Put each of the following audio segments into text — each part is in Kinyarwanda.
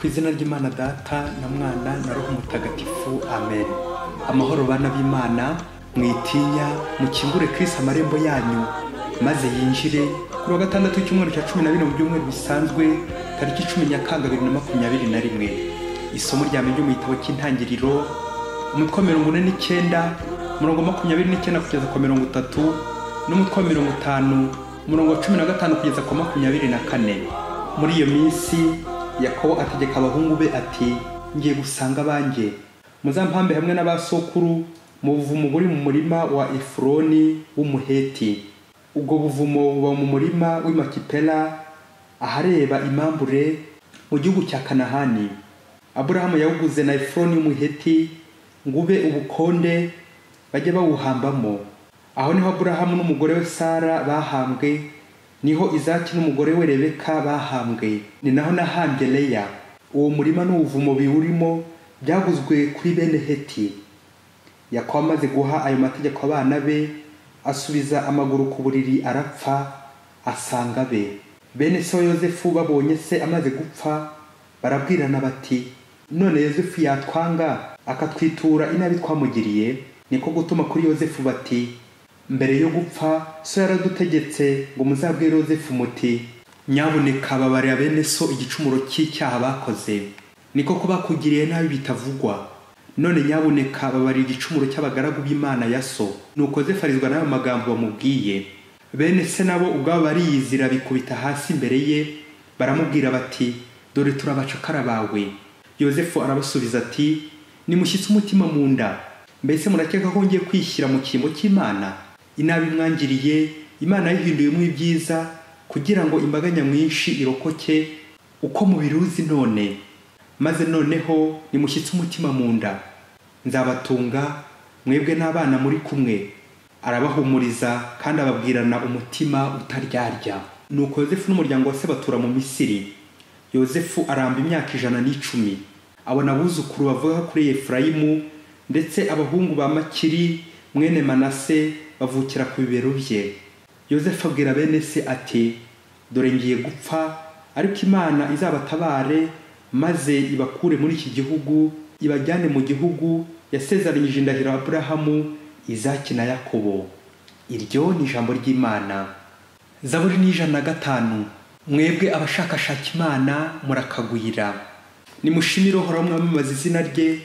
Ku izina ry'Imana Data na Mwana na Roho Mutagatifu, amen. Amahoro bana b'Imana, mwitinya mukingure Kristo amarembo yanyu, maze yinjire. Kuri wa gatandatu w'icyumweru cya 14 mu byumweru bisanzwe, tariki 10 Nyakanga 2021. Isomo rya mbere ryo mu gitabo cy'Intangiriro, umutwe wa 49, umurongo 29 kugeza ku 30, n'umutwe wa 50, umurongo wa 15 kugeza ku 24. Muri iyo minsi Yakobo ategeka abahungu be ati, ngiye gusanga abanjye, muzampambe hamwe n'abasokuru mu buvumo buri mu murima wa Efuroni w'umuheti. Ubwo buvumo buba mu murima w'Imakipela ahareba imambure mu gihugu cya Kanahani. Aburahamu yawuguze na Efuroni w'umuheti ngube ubukonde bajye bawuhambamo. Aho niho Aburahamu n'umugore we Sara bahambwe, niho Izaki n'umugore we Rebeka bahambwe, ni naho nahambye Leya. Uwo murima n'ubuvumo biwurimo byaguzwe kuri bene Heti. Yakobo amaze guha ayo mategeko abana be, asubiza amaguru ku buriri arapfa, asanga be. Bene se wa Yozefu babonye se amaze gupfa, barabwirana bati, none Yozefu yatwanga akatwitura inabi twamugiriye. Niko gutuma kuri Yozefu bati, mbere yo gupfa so yaradutegetse ngo muzabwire Yozefu muti, nyabuneka babarira bene so igicumuro cy'icyaha bakoze, niko ko bakugiriye nabi bitavugwa. None nyabuneka babarira igicumuro cy'abagaragu b'Imana ya so. Nuko Yozefu arizwa n'ayo magambo bamubwiye. Bene se nabo ubwabo bariyizira bikubita hasi imbere ye, baramubwira bati, dore turabacakara bawe. Yozefu arabasubiza ati, nimushyitse umutima mu nda, mbese murakeka ko ngiye kwishyira mu cyimbo cy'Imana? Inabi mwangiriye Imana yihinduyemo ibyiza, kugira ngo imbaga nyamwinshi irokoke uko mubiruzi none. Maze noneho nimushyitse umutima mu nda, nzabatunga mwebwe n'abana muri kumwe. Arabahumuriza kandi ababwirana umutima utaryarya. Nuko Yozefu n'umuryango wa se batura mu Misiri. Yozefu aramba imyaka 110. Abona abuzukuru bavuga kuri Efurayimu, ndetse abahungu ba Makiri mwene Manase bavukira ku bibero bye. Yozefu abwira bene se ati, dore ngiye gupfa, ariko Imana izabatabare maze ibakure muri iki gihugu, ibajyane mu gihugu yasezeranyije indahiro Aburahamu, Izaki na Yakobo. Iryo ni ijambo ry'Imana. Zaburi ni 105. Mwebwe abashakashaka Imana murakagwira. Nimushimire Uhoraho mwamamaza izina rye,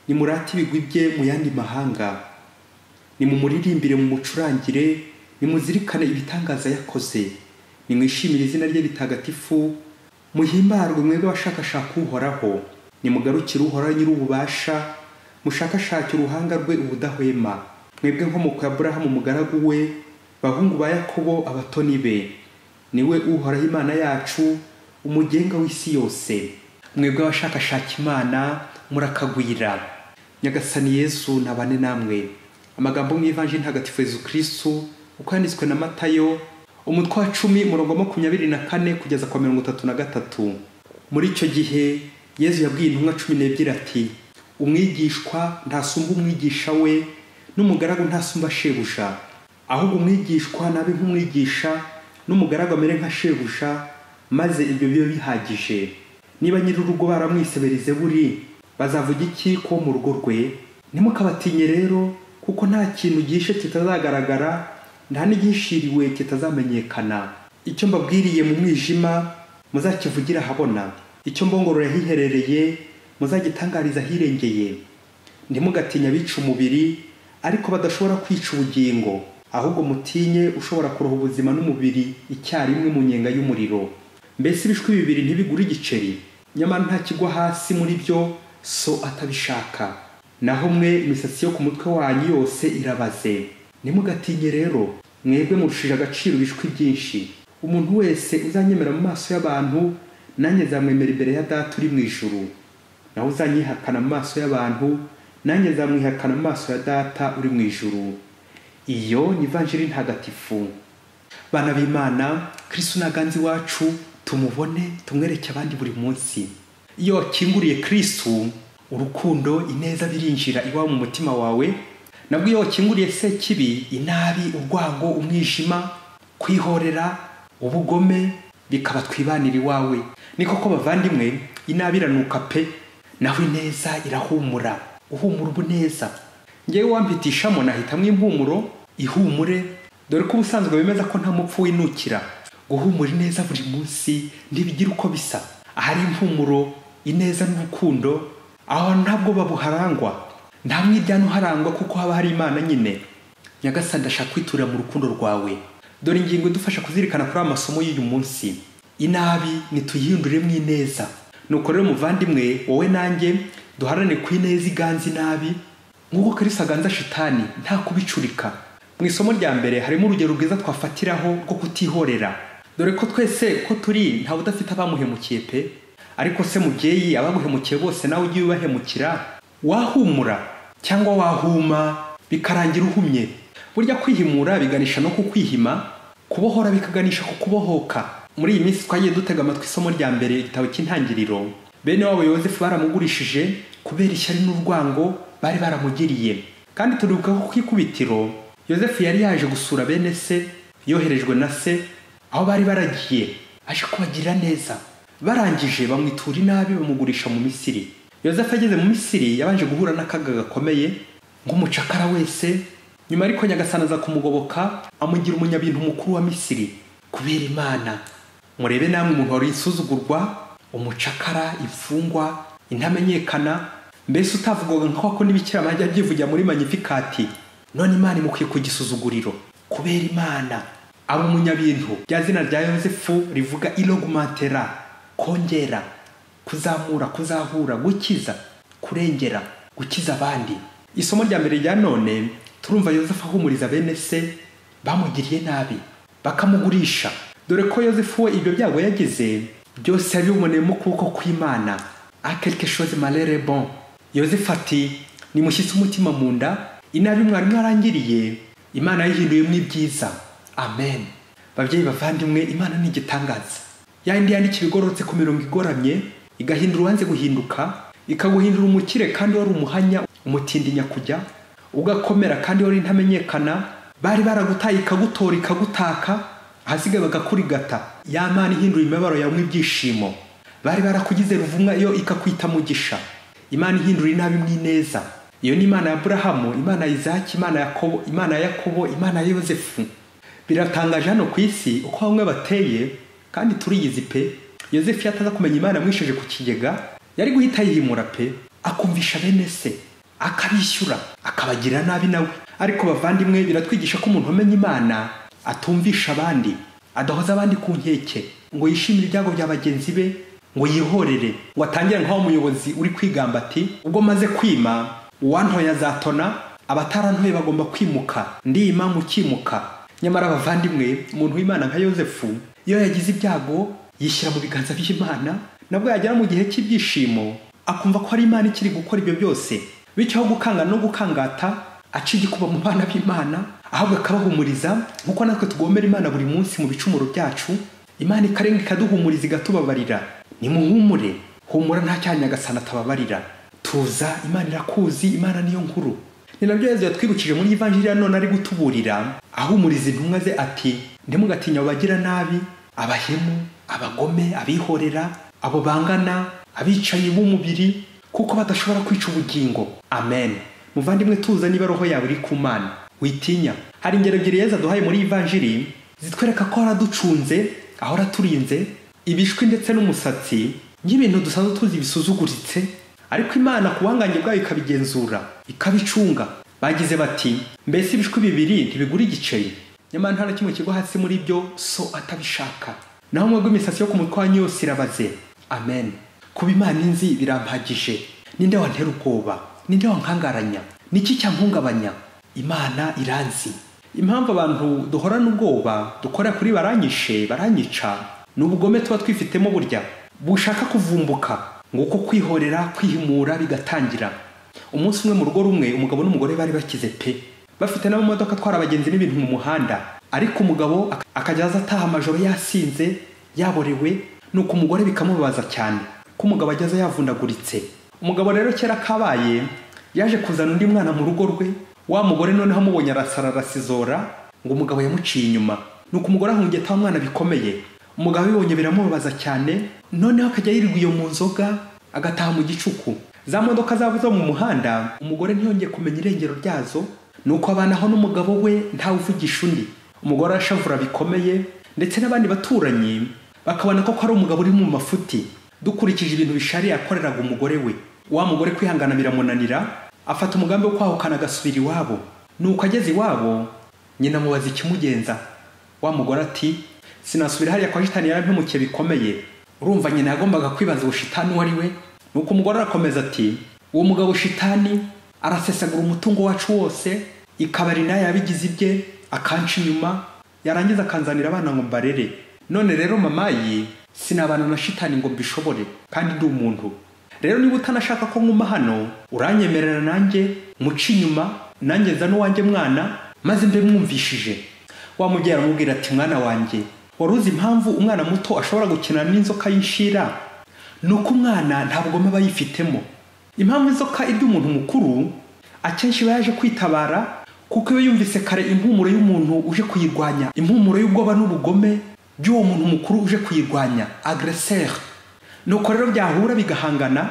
nimurate ibigwi bye mu yandi mahanga. Nimumuririmbire mu mucurangire, nimuzirikane ibitangaza yakoze. Nimwishimire izina rye bitagatifu, muhimbarwe mwebwe abashakashaka Uhoraho. Nimugarukire Uhoraho nyir'ububasha, mushakashake uruhanga rwe ubudahwema. Mwebwe nkomoko ya Aburahamu umugaragu we, bahungu ba Yakobo abatoni be. Niwe Uhoraho Imana yacu, umugenga w'isi yose. Mwebwe abashakashaka Imana murakagwira. Nyagasani Yesu nabane namwe. Amagambo mu Evanjili ntagatifu Yesu Kristo uko yanditswe na Matayo, umutwe wa 10 umurongo 24 kugeza ku 33. Muri icyo gihe Yesu yabwiye intumwa 12 ati, umwigishwa ntasumba umwigisha we, n'umugaragu ntasumba shebuja. Ahubwo umwigishwa nabe nk'umwigisha, n'umugaragu amere nka shebuja, maze ibyo bibe bihagije. Niba nyir'urugo baramwiseberize buri, bazavuga iki ko mu rugo rwe? Ntimukabatinye rero, kuko nta kintu gishe kitazagaragara, nta n'igishiriwe kitazamenyekana. Icyo mbabwiriye mu mwijima muzakivugira habona, icyo mbongorora hiherereye muzagitangariza hirengeye. Ntimugatinya abica umubiri, ariko badashobora kwica ubugingo, ahubwo mutinye ushobora kuroha ubuzima n'umubiri icyarimwe mu nyenga y'umuriro. Mbese ibishwi bibiri ntibigura igiceri? Nyamara nta kigwa hasi muri byo so atabishaka. Naho mwe imisatsi yo ku mutwe wanyu yose irabaze. Ntimugatinye rero, mwebwe murushije agaciro ibishwi byinshi. Umuntu wese uzanyemera mu maso y'abantu, nanjye nzamwemera imbere ya Data uri mu ijuru. Naho uzanyihakana mu maso y'abantu, nanjye nzamwihakana mu maso ya Data uri mu ijuru. Iyo ni Evanjili ntagatifu. Bana b'Imana, Kristo naganzi wacu, tumubone tumwereke abandi buri munsi. Iyo wakinguriye Kristo, urukundo ineza birinjira iwawe mu mutima wawe. Nabwo iyo wakinguriye se kibi, inabi, urwango, umwijima, kwihorera, ubugome, bikaba twibanira iwawe. Ni koko bavandimwe, inabi iranuka pe, naho ineza irahumura. Uhumura ubuneza. Ngewe wampitishamo nahitamwo impumuro ihumure, dore ko ubusanzwe bemeza ko nta mupfu winukira. Guhumura ineza buri munsi ntibigira uko bisa. Ahari impumuro, ineza n'urukundo, aho ntabwo babuharangwa, nta mwiryano uharangwa kuko haba hari Imana nyine. Nyagasani, ndashaka kwitura mu rukundo rwawe. Dore ingingo idufasha kuzirikana kuri amasomo y'uyu munsi. Inabi nituyihinduremo ineza. Nuko rero muvandimwe, wowe nanjye duharane ku ineza iganza inabi, nk'uko Kristo aganza shitani nta kubicurika. Mu isomo rya mbere harimo urugero rwiza twafatiraho rwo kutihorera. Dore ko twese ko turi nta budafite abamuhemukiye pe, ariko se mubyeyi, abaguhemukiye bose nawe ugiye ubahemukira, wahumura cyangwa wahuma bikarangira uhumye? Burya kwihimura biganisha no kukwihima, kubohora bikaganisha ku kubohoka. Muri iyi minsi twagiye dutega amatwi isomo rya mbere igitabo cy'Intangiriro. Bene wabo Yozefu baramugurishije kubera ishyari n'urwango bari baramugiriye. Kandi turibuka ko ku ikubitiro Yozefu yari yaje gusura bene se, yoherejwe na se aho bari baragiye, aje kubagirira neza. Barangije bamwitura inabi, bamugurisha mu Misiri. Yozefu ageze mu Misiri yabanje guhura n'akaga gakomeye nk'umucakara wese. Nyuma ariko Nyagasani aza kumugoboka, amugira umunyabintu mukuru wa Misiri kubera Imana. Murebe namwe umuntu wari insuzugurwa, umucakara, imfungwa, intamenyekana, mbese utavugwaga nk'uko n'ibikira majya byivugira muri Magnificat. None Imana imukwiye ku gisuzuguriro kubera Imana. Abo umunyabintu, rya zina rya Yozefu rivuga ilogmentera, kongera, kuzamura, kuzahura, gukiza, kurengera, gukiza abandi. Isomo rya mbere rya none turumva Yozefu ahumuriza bene se bamugiriye nabi, bakamugurisha. Dore ko Yozefu we ibyo byago yagize byose yabiboneyemo ukuboko kw'Imana. A quelque chose malheur bon. Yozefu ati, nimushyitse umutima mu nda, inabi mwari mwarangiriye Imana yihinduyemo ibyiza. Amen. Babyeyi bavandimwe, Imana ni igitangaza. Yandi yandikira igororotse ku mirongo igoramye, igahindura uwanze guhinduka, ikaguhindura umukire kandi wari umuhanya, umutindi nyakujya, ugakomera kandi wari intamenyekana. Bari baragutaye ikagutora ikagutaka, ahasigaye bagakurigata. Ya Mana ihindura imibabaro yawe ibyishimo. Bari barakugize ruvumwa yo ikakwita mugisha. Imana ihindura inabi mu ineza. Iyo ni Imana ya Aburahamu, Imana ya Isaki, Imana ya Yakobo, Imana ya Yakobo, Imana ya Yozefu. Biratangaje hano ku isi uko bamwe bateye, kandi turiyizi pe. Yozefu yataza kumenya Imana yamwisheje ku kigega, yari guhita yihimura pe, akumvisha bene se, akabishyura, akabagira nabi nawe. Ariko bavandimwe, biratwigisha ko umuntu umenya Imana atumvisha abandi, adahoza abandi ku nkeke, ngo yishimire ibyago bya bagenzi be, ngo yihorere, ngo atangire nk'aho umuyobozi uri kwigamba ati, ubwo maze kwima uwantoye azatona, abatarantoye bagomba kwimuka, ndima mukimuka. Nyamara bavandimwe, umuntu w'Imana nka Yozefu iyo yagize ibyago yishyira mu biganza by'Imana, nabwo yagera mu gihe cy'ibyishimo akumva ko ari Imana ikiri gukora ibyo byose. Bityo aho gukanga no gukangata, aca igikuba mu bana b'Imana, ahubwo akabahumuriza nk'uko natwe tugomera Imana buri munsi mu bicumuro byacu. Imana ikarenga ikaduhumuriza igatubabarira. Nimuhumure, humura nta cyaha Nyagasani atababarira. Tuza, Imana irakuzi, Imana niyo nkuru. Ni nabyo Yesu yatwibukije muri Evanjiri ya none ari gutuburira, ahumuriza intumwa ze ati, ntimugatinya abagira nabi, abahemu, abagome, abihorera, abo bangana, abicanyi b'umubiri, kuko badashobora kwica ubugingo. Amen. Muvandimwe, tuza niba roho yawe iri ku Mana, witinya. Hari ingero ebyiri Yesu aduhaye muri Evanjiri zitwereka ko araducunze, ahora turinze, ibishwi ndetse n'umusatsi, nk'ibintu dusanzwe tuzi bisuzuguritse, ariko Imana ku buhangange bwayo ikabigenzura, ikabicunga. Bagize bati, mbese ibishwi bibiri ntibigura igiceri? Nyamara nta na kimwe kigwa hasi muri byo so atabishaka. Naho mwebwe imisatsi yo ku mutwe wanyu yose irabaze. Amen. Kuba Imana inzi birampagije. Ninde wantera ubwoba? Ninde wankangaranya? Niki cyampungabanya? Imana iranzi. Impamvu abantu duhorana ubwoba dukora kuri baranyishe, baranyica, n'ubugome tuba twifitemo burya bushaka kuvumbuka, nguko kwihorera, kwihimura bigatangira. Umunsi umwe mu rugo rumwe, umugabo n'umugore bari bakize pe, bafite n'amamodoka atwara abagenzi n'ibintu mu muhanda, ariko umugabo akajyaza ataha amajoro yasinze, yaborewe, nuko umugore bikamubabaza cyane ko umugabo ageze yavundaguritse. Umugabo rero kera kabaye yaje kuzana undi mwana mu rugo rwe, wa mugore noneho amubonye arasara arasizora, ngo umugabo yamuciye inyuma, nuko umugore ahungeta wa mwana bikomeye. umugabo abibonye biramubabaza cyane, noneho akajya yirirwa iyo mu nzoga agataha mu gicuku. Za modoka zabo zo mu muhanda umugore ntiyongeye kumenya irengero ryazo, nuko abanaho n'umugabo we ntawe uvugisha undi. Umugore arashavura bikomeye, ndetse n'abandi baturanyi bakabona ko ari umugabo uri mu mafuti. Dukurikije ibintu bishariye akoreraga umugore we, wa mugore kwihangana biramunanira, afata umugambi wo kwahukana agasubira iwabo. Nuko ageze iwabo nyina amubaza ikimugenza. Wa mugore ati sinasubira hariya kwa shitani yarampemukiye bikomeye. Urumva nyina yagombaga kwibaza ubushitani wari we. Nuko umugore arakomeza ati uwo mugabo shitani arasesagura umutungo wacu wose, ikabari nayo yabigize ibye, akanca inyuma, yarangiza akanzanira abana ngo mbarere. None rero mamayi sinabana na shitani ngo mbishobore, kandi ndi umuntu. Rero niba utanashaka ko nguma hano uranyemerera nanjye muci inyuma, nanjye nza n'uwanjye mwana maze mbe mwumvishije. Wa mubyeyi aramubwira ati mwana wanjye, waruzi impamvu umwana muto ashobora gukina n'inzoka y'inshira? Nuko umwana ntabwo aba yifitemo. Impamvu inzoka irya umuntu mukuru akenshi yaje kwitabara, kuko iyo yumvise kare impumuro y'umuntu uje kuyirwanya, impumuro y'ubwoba n'ubugome by'uwo muntu mukuru uje kuyirwanya, agresseur. Nuko rero byahura bigahangana,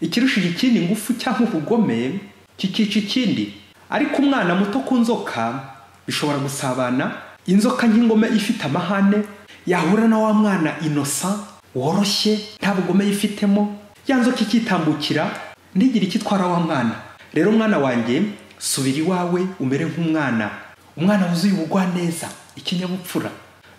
ikirushije ikindi ngufu cyangwa ubugome kikica ikindi. Ariko umwana muto ku nzoka bishobora gusabana. Inzoka nk'ingome ifite amahane yahura na wa mwana innocent woroshye nta bugome yifitemo, ya nzoka ikitambukira ndigire ikitwara wa mwana. Rero mwana wanjye subira iwawe umere nk'umwana, umwana wuzuye ubugwaneza, ikinyabupfura.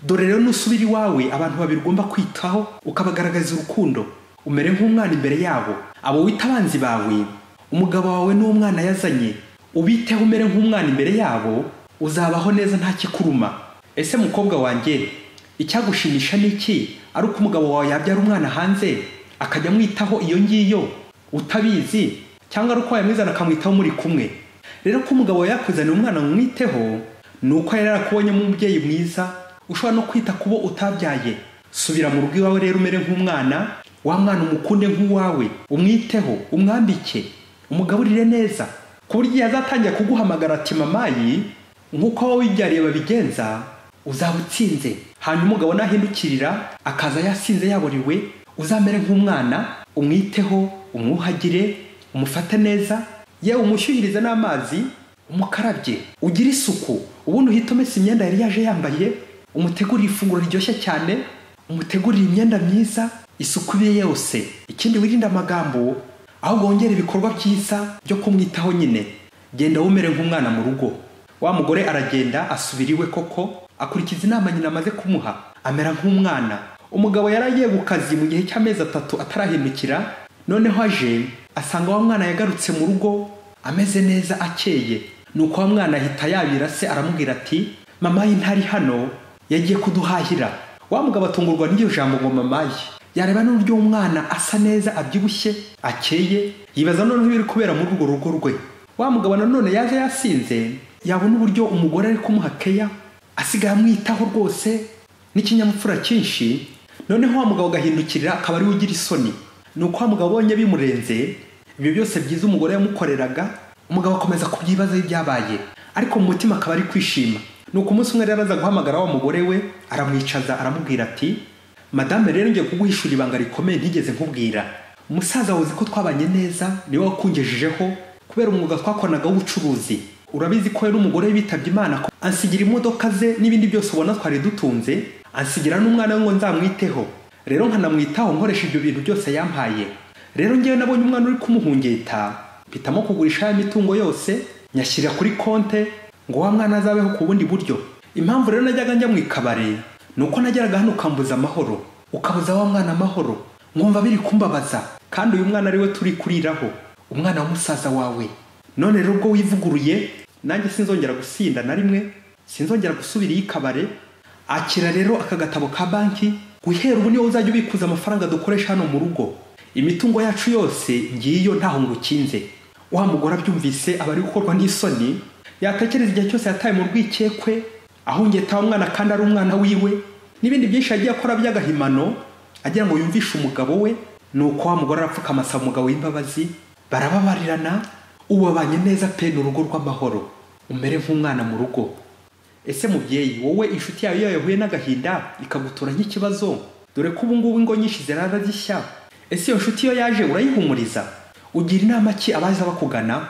Dore rero nusubira iwawe abantu babiri ugomba kwitaho ukabagaragariza urukundo, umere nk'umwana imbere yabo. Abo wita abanzi bawe, umugabo wawe n'umwana yazanye, ubiteho umere nk'umwana imbere yabo, uzabaho neza nta kikuruma. Ese mukobwa wanjye, icyagushimisha niki? Ari uko umugabo wawe yabyara umwana hanze akajya mwitaho iyo ngiyo utabizi, cyangwa ari uko yamwizana akamwitaho muri kumwe? Rero ko umugabo wawe yakuzaniye umwana mwiteho, nuko yari yarakubonyemo umubyeyi mwiza ushobora no kwita kubo utabyaye. Subira mu rugo iwawe rero umere nk'umwana, wa mwana umukunde nk'uwawe, umwiteho, umwambike, umugaburire neza, ku buryo yazatangira kuguhamagara ati mamayi nk'uko wowe wibyariye babigenza, uzaba utsinze. Hanyuma umugabo nahindukirira akaza yasinze yaboriwe, uzamere nk'umwana, umwiteho, umwuhagire, umufate neza, yewe umushyuhirize n'amazi, umukarabye, ugire isuku. Ubundi uhita umesa imyenda yari yaje yambaye, umutegurire ifunguro riryoshye cyane, umutegurire imyenda myiza, isuku ibe yose. Ikindi wirinde amagambo, ahubwo wongere ibikorwa byiza byo kumwitaho nyine. Genda wumere nk'umwana mu rugo. Wa mugore aragenda asubira iwe koko, akurikiza inama nyina amaze kumuha, amera nk'umwana. Umugabo yaragiye ku kazi mu gihe cy'amezi 3 atarahindukira, noneho aje asanga wa mwana yagarutse mu rugo ameze neza akeye. Nuko wa mwana ahita yabira se, aramubwira ati mamayi ntari hano, yagiye kuduhahira. Wa mugabo atungurwa n'iryo jambo ngo mamayi, yareba n'uburyo umwana asa neza, abyibushye, akeye, yibaza noneho ibiri kubera muri urwo rugo rwe. Wa mugabo nanone yaje yasinze, yabona uburyo umugore ari kumuha keya, asigaye amwitaho rwose n'ikinyamupfura cyinshi. Noneho wa mugabo gahindukirira akaba ari ugira isoni. Nuko wa mugabo bonye bimurenze, ibyo byose byiza umugore yamukoreraga, umugabo akomeza kubyibaza ibyabaye, ariko mu mutima akaba ari kwishima. Nuko umunsi umwe rero aza guhamagara wa mugore we, aramwicaza aramubwira ati madame rero ngiye kuguhishura ibanga rikomeye ntigeze nkubwira. Umusaza wuzi ko twabanye neza niwe wakungejejeho kubera umwuga twakoranaga w'ubucuruzi. Urabizi ko yari umugore bitabye Imana, ko ansigira imodoka ze n'ibindi byose ubona twari dutunze, ansigira n'umwana we ngo nzamwiteho. Rero nkanamwitaho nkoresha ibyo bintu byose yampaye. Rero ngewe nabonye umwana uri kumuhungeta, mpitamo kugurisha ya mitungo yose nyashyira kuri konte ngo wa mwana azabeho ku bundi buryo. Impamvu rero najyaga njya mu ikabare nuko nageraga hano ukambuza amahoro, ukabuza wa mwana amahoro, nkumva biri kumbabaza, kandi uyu mwana ari we turi kuriraho, umwana wa musaza wawe. None rero ubwo wivuguruye, nanjye sinzongera gusinda na rimwe, sinzongera gusubira iyi kabare. Akira rero aka gatabo ka banki, guhera ubu niwo uzajya ubikuza amafaranga dukoresha hano mu rugo. Imitungo yacu yose ngiyo ntaho ngukinze. Wa mugore abyumvise aba ari gukorwa n'isoni, yatekereza igihe cyose yataye mu rwikekwe, ahungeta wa mwana kandi ari umwana wiwe, n'ibindi byinshi yagiye akora by'agahimano agira ngo yumvishe umugabo we. Nuko wa mugore arapfukama asaba umugabo w'imbabazi, barababarirana, ubabanye neza pe n'urugo rw'amahoro, umere nk'umwana mu rugo. ese mubyeyi, wowe inshuti yawe iyo yahuye n'agahinda ikagutura nk'ikibazo, dore ko ubu ngubu ingo nyinshi zirara zishya, ese iyo nshuti iyo yaje urayihumuriza? Ugira inama ki abaza bakugana?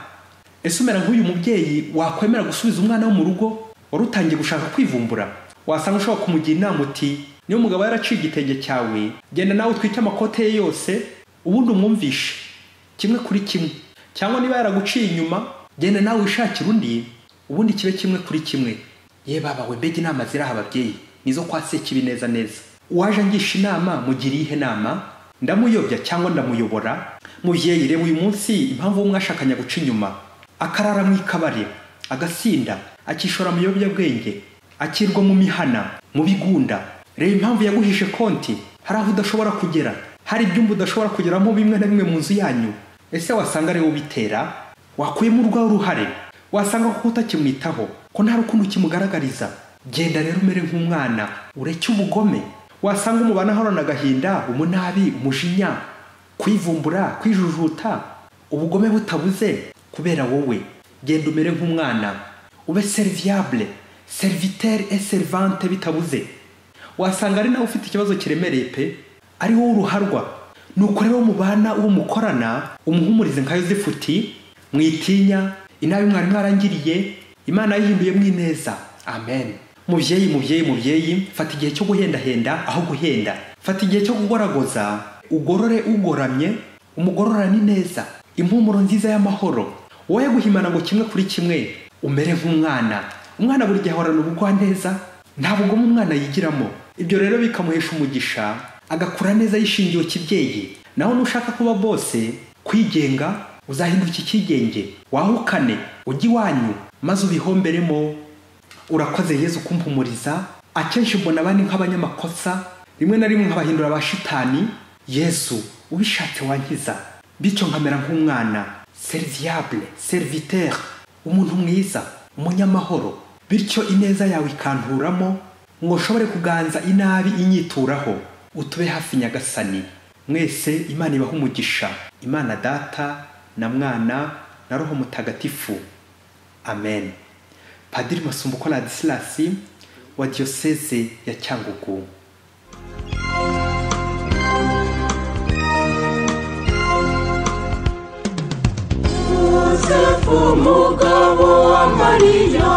Ese umera nk'uyu mubyeyi wakwemera gusubiza umwana wo mu rugo wari utangiye gushaka kwivumbura? Wasanga ushobora kumugira inama uti, niyo umugabo yaraciye igitenge cyawe, genda nawe utwike amakote ye yose ubundi umwumvishe kimwe kuri kimwe, cyangwa niba yaraguciye inyuma, genda nawe wishakira undi ubundi kibe kimwe kuri kimwe. Ye baba we, mbega inama ziraha ababyeyi nizo kwa Sekibi neza neza. Uwaje angisha inama mugiriye ihe nama? Ndamuyobya cyangwa ndamuyobora? Mubyeyi, reba uyu munsi impamvu mwashakanya guca inyuma, akarara mu ikabari, agasinda, akishora mu biyobyabwenge, akirwa mu mihana, mu bigunda. Reba impamvu yaguhishe konti, hari aho udashobora kugera, hari ibyumba udashobora kugeramo bimwe na bimwe mu nzu yanyu. Ese wasanga ari wowe ubitera? Wakuyemo urwaho uruhare? Wasanga ko utakimwitaho, ko nta rukundo kimugaragariza? Genda rero umere nk'umwana, ureke ubugome. Wasanga umubana harona agahinda, umunabi, umujinya, kwivumbura, kwijujuta, ubugome butabuze kubera wowe. Genda umere nk'umwana, ube serviable, serviteur et servante bitabuze. Wasanga ari nawe ufite ikibazo kiremereye pe, ari wowe uruharwa. Nuko rero mubana uwo mukorana umuhumurize nka Yozefu uti, mwitinya, inabi mwari mwarangiriye, Imana yihinduye mwineza. Amen. Mubyeyi, fata igihe cyo guhendahenda aho guhenda. Fata igihe cyo kugoragoza, ugorore ugoramye, umugororane neza, impumuro nziza y'amahoro. Woye guhimana ngo kimwe kuri kimwe, umere nk'umwana. Umwana buri gihe ahorana ubugwaneza, nta bugome umwana yigiramo. Ibyo rero bikamuhesha umugisha, agakura neza yishingiwe kibyeyi. Naho nushaka kuba bose, kwigenga, uzahinduka ikigenge, wahukane, ujye iwanyu, maze ubihomberemo. Urakoze Yezu kumpumuriza. Akenshi mbona abandi nk'abanyamakosa, rimwe na rimwe nkabahindura abashitani. Yesu, ubishatse wankiza, bityo nkamera nk'umwana, serviable, serviteur, umuntu mwiza, umunyamahoro, bityo ineza yawe ikanturamo, ngo nshobore kuganza inabi inyituraho. Utube hafi Nyagasani. Mwese Imana ibaha umugisha. Imana Data na Mwana na Roho Mutagatifu. Amen. Padiri Masumbuko Ladislas wa Diocese ya Cyangugu. Yosefu mugabo wa Mariya